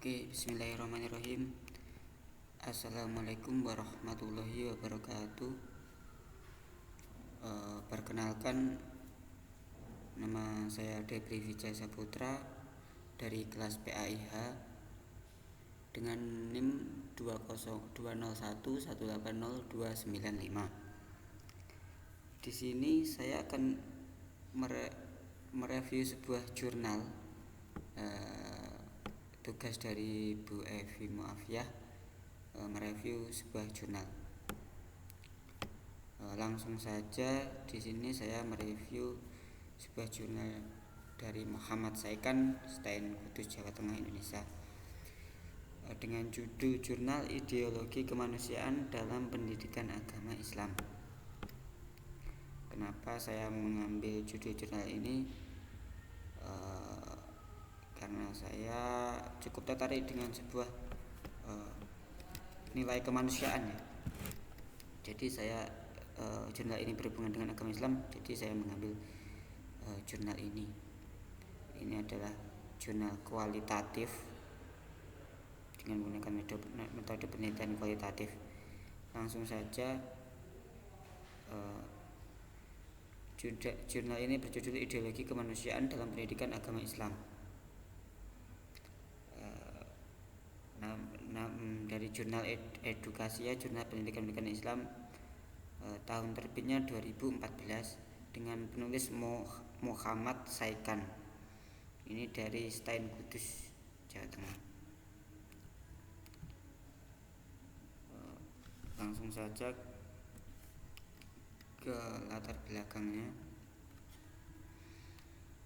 Oke, bismillahirrahmanirrahim. Assalamualaikum warahmatullahi wabarakatuh. Perkenalkan, nama saya Debri Vijay Saputra dari kelas PAIH dengan NIM 20201180295. Di sini saya akan mereview sebuah jurnal. Tugas dari Bu Evi Muafiah mereview sebuah jurnal. Langsung saja di sini saya mereview sebuah jurnal dari Muhammad Saikan, Stein Kudus, Jawa Tengah, Indonesia, dengan judul Jurnal Ideologi Kemanusiaan dalam Pendidikan Agama Islam. Kenapa saya mengambil judul jurnal ini? Karena saya cukup tertarik dengan sebuah nilai kemanusiaan ya. Jadi saya jurnal ini berhubungan dengan agama Islam, jadi saya mengambil jurnal ini. Ini adalah jurnal kualitatif dengan menggunakan metode penelitian kualitatif. Langsung saja, jurnal ini berjudul Ideologi Kemanusiaan dalam Pendidikan Agama Islam. Dari jurnal edukasi ya, jurnal pendidikan Islam, tahun terbitnya 2014 dengan penulis Muhammad Saikan. Ini dari Stein Kudus, Jawa Tengah. Langsung saja ke latar belakangnya.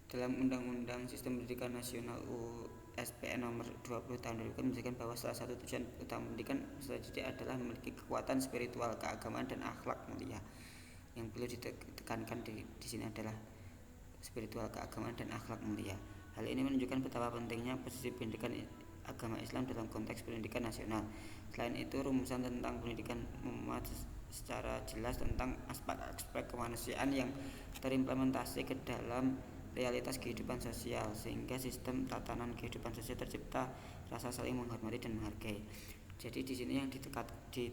Dalam Undang-Undang Sistem Pendidikan Nasional USPN nomor 20 tahun 2000 menjelaskan bahwa salah satu tujuan utama pendidikan peserta didik adalah memiliki kekuatan spiritual, keagamaan, dan akhlak mulia. Yang perlu ditekankan di sini adalah spiritual, keagamaan, dan akhlak mulia. Hal ini menunjukkan betapa pentingnya posisi pendidikan agama Islam dalam konteks pendidikan nasional. Selain itu, rumusan tentang pendidikan memuat secara jelas tentang aspek-aspek kemanusiaan yang terimplementasi ke dalam realitas kehidupan sosial, sehingga sistem tatanan kehidupan sosial tercipta rasa saling menghormati dan menghargai. Jadi di sini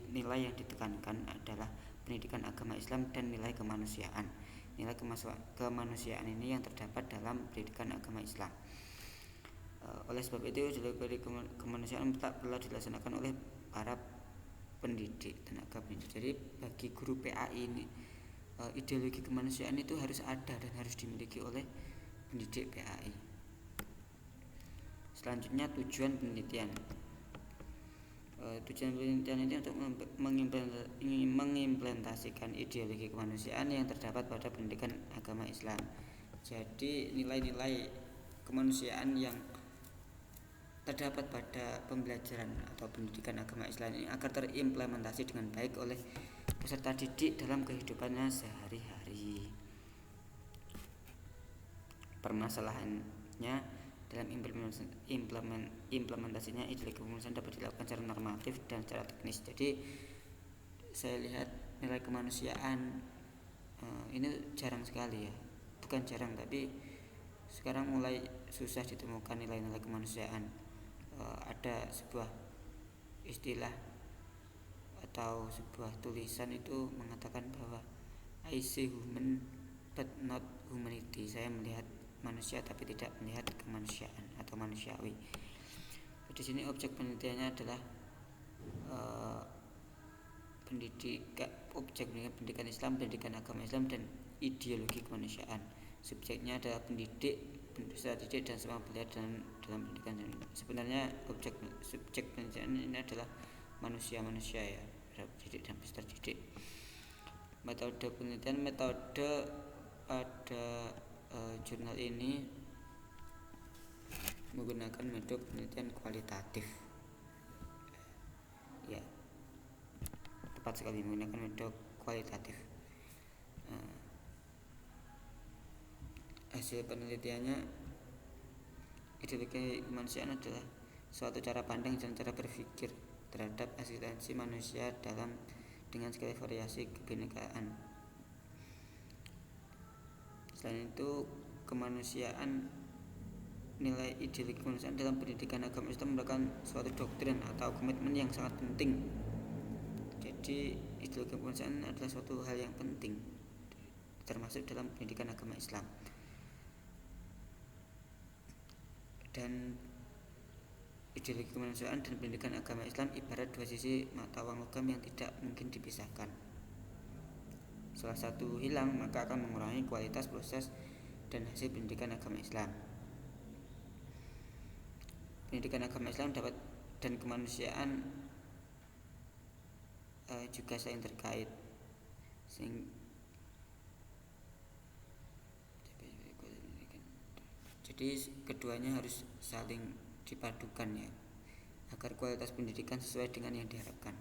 nilai yang ditekankan adalah pendidikan agama Islam dan nilai kemanusiaan. Nilai kemanusiaan ini yang terdapat dalam pendidikan agama Islam. Oleh sebab itu, ideologi kemanusiaan tak perlu dilaksanakan oleh para pendidik, tenaga pendidik. Jadi bagi guru PAI ini, ideologi kemanusiaan itu harus ada dan harus dimiliki oleh pendidik PAI. Selanjutnya, tujuan penelitian. Tujuan penelitian ini untuk mengimplementasikan ideologi kemanusiaan yang terdapat pada pendidikan agama Islam. Jadi nilai-nilai kemanusiaan yang terdapat pada pembelajaran atau pendidikan agama Islam ini agar terimplementasi dengan baik oleh peserta didik dalam kehidupannya sehari-hari. Permasalahannya, dalam implementasinya ideologi kemanusiaan dapat dilakukan secara normatif dan secara teknis. Jadi saya lihat nilai kemanusiaan ini jarang sekali ya, bukan jarang tapi sekarang mulai susah ditemukan nilai-nilai kemanusiaan. Ada sebuah istilah atau sebuah tulisan itu mengatakan bahwa I see human but not humanity. Saya melihat manusia tapi tidak melihat kemanusiaan atau manusiawi. Di sini objek penelitiannya adalah objek pendidikan Islam, pendidikan agama Islam, dan ideologi kemanusiaan. Subjeknya adalah pendidik, peserta didik, dan semua pelajar dalam pendidikan. Sebenarnya subjek penelitian ini adalah manusia ya, pendidik dan peserta didik. Metode penelitian, metode pada jurnal ini menggunakan metode penelitian kualitatif. Ya, tepat sekali, menggunakan metode kualitatif. Hasil penelitiannya, ideologi kemanusiaan adalah suatu cara pandang dan cara berpikir terhadap eksistensi manusia dengan segala variasi kebinekaan. Selain itu, kemanusiaan nilai ideologi kemanusiaan dalam pendidikan agama Islam merupakan suatu doktrin atau komitmen yang sangat penting. Jadi ideologi kemanusiaan adalah suatu hal yang penting termasuk dalam pendidikan agama Islam. Dan ideologi kemanusiaan dan pendidikan agama Islam ibarat dua sisi mata uang logam yang tidak mungkin dipisahkan. Salah satu hilang maka akan mengurangi kualitas proses dan hasil pendidikan agama Islam. Pendidikan agama Islam dapat dan kemanusiaan juga saling terkait. Jadi keduanya harus saling dipadukan ya, agar kualitas pendidikan sesuai dengan yang diharapkan.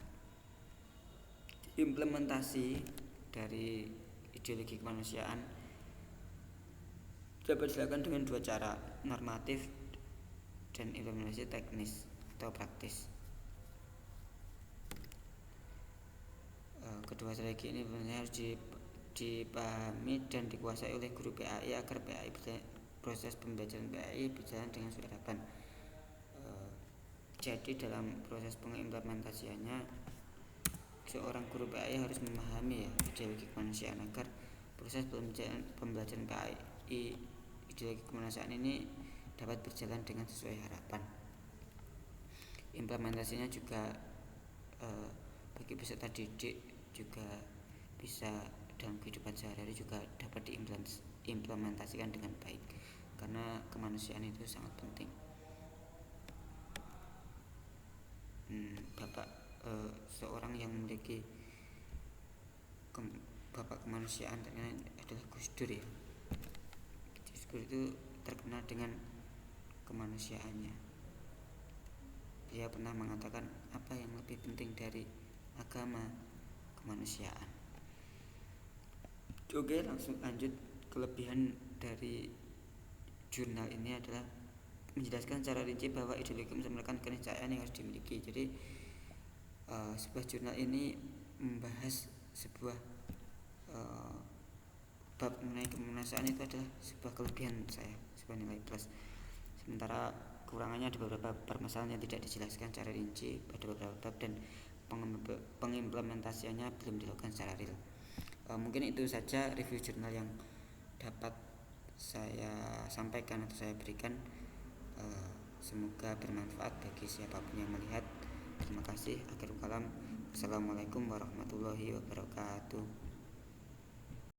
Implementasi dari ideologi kemanusiaan dapat dilakukan dengan dua cara, normatif dan implementasi teknis atau praktis. Kedua strategi ini harus dipahami dan dikuasai oleh guru PAI agar PAI proses pembelajaran PAI berjalan dengan sesuai harapan. Jadi dalam proses pengimplementasiannya seorang guru PAI harus memahami ya ideologi kemanusiaan agar proses pembelajaran PAI ideologi kemanusiaan ini dapat berjalan dengan sesuai harapan. Implementasinya juga bagi peserta didik juga bisa dalam kehidupan sehari-hari juga dapat diimplementasikan dengan baik karena kemanusiaan itu sangat penting. Seorang yang memiliki bapak kemanusiaan adalah Gus Dur ya. Gus Dur itu terkenal dengan kemanusiaannya. Dia pernah mengatakan apa yang lebih penting dari agama, kemanusiaan. Oke, langsung lanjut. Kelebihan dari jurnal ini adalah menjelaskan secara rinci bahwa ideologi merupakan keniscayaan yang harus dimiliki. Jadi sebuah jurnal ini membahas sebuah bab mengenai kemanusiaan itu adalah sebuah kelebihan saya, sebuah nilai plus. Sementara kekurangannya ada beberapa permasalahan yang tidak dijelaskan secara rinci pada beberapa bab dan pengimplementasiannya belum dilakukan secara real. Mungkin itu saja review jurnal yang dapat saya sampaikan atau saya berikan. Semoga bermanfaat bagi siapapun yang melihat. Terima kasih. Akhirul kalam. Assalamualaikum warahmatullahi wabarakatuh.